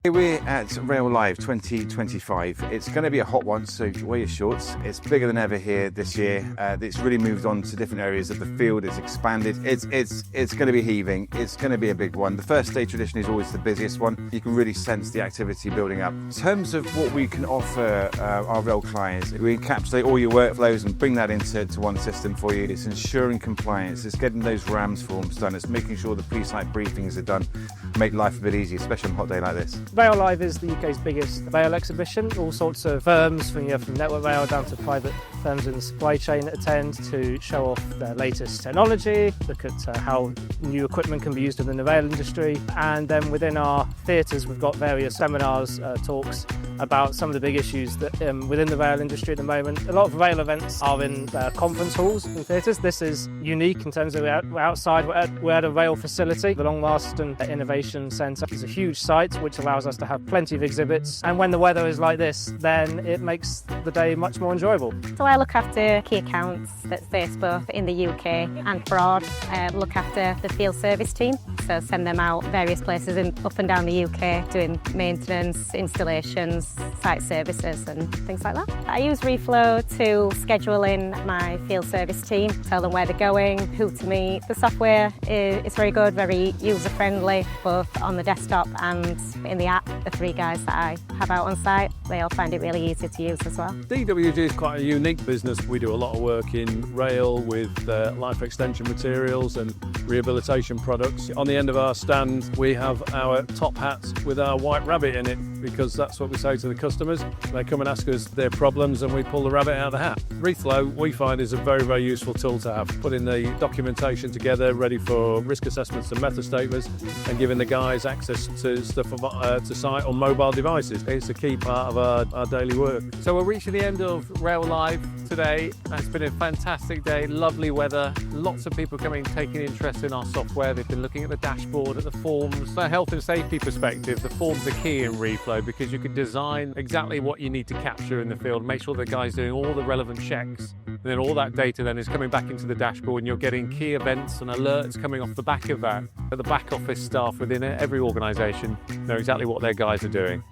We're at Rail Live 2025. It's going to be a hot one, so wear your shorts. It's bigger than ever here this year. It's really moved on to different areas of the field. It's expanded. It's going to be heaving. It's going to be a big one. The first day traditionally is always the busiest one. You can really sense the activity building up. In terms of what we can offer our rail clients, we encapsulate all your workflows and bring that into one system for you. It's ensuring compliance. It's getting those RAMS forms done. It's making sure the pre-site briefings are done. Make life a bit easier, especially on a hot day like this. Rail Live is the UK's biggest rail exhibition. All sorts of firms, from Network Rail down to private firms in the supply chain, attend to show off their latest technology, look at how new equipment can be used within the rail industry. And then within our theatres, we've got various seminars, talks about some of the big issues that within the rail industry at the moment. A lot of rail events are in conference halls and theatres. This is unique in terms of we're outside, we're at a rail facility. The Long Marston Innovation Centre is a huge site which allows us to have plenty of exhibits, and when the weather is like this, then it makes the day much more enjoyable. So I look after key accounts that's based both in the UK and abroad. I look after the field service team, so send them out various places up and down the UK doing maintenance, installations, site services and things like that. I use reflow to schedule in my field service team, tell them where they're going, who to meet. The software is very good, very user friendly, both on the desktop and in the app. The three guys that I have out on site, they all find it really easy to use as well. DWG is quite a unique business. We do a lot of work in rail with life extension materials and rehabilitation products. On the end of our stand, we have our top hats with our white rabbit in it, because that's what we say to the customers. They come and ask us their problems and we pull the rabbit out of the hat. Reflow, we find, is a very, very useful tool to have. Putting the documentation together, ready for risk assessments and method statements, and giving the guys access to stuff to site on mobile devices. It's a key part of our daily work. So we're reaching the end of Rail Live today. It's been a fantastic day, lovely weather, lots of people coming, taking interest in our software. They've been looking at the dashboard, at the forms. From a health and safety perspective, the forms are key in Reflow, because you can design exactly what you need to capture in the field, make sure the guy's doing all the relevant checks, and then all that data then is coming back into the dashboard, and you're getting key events and alerts coming off the back of that. The back office staff within every organisation know exactly what their guys are doing.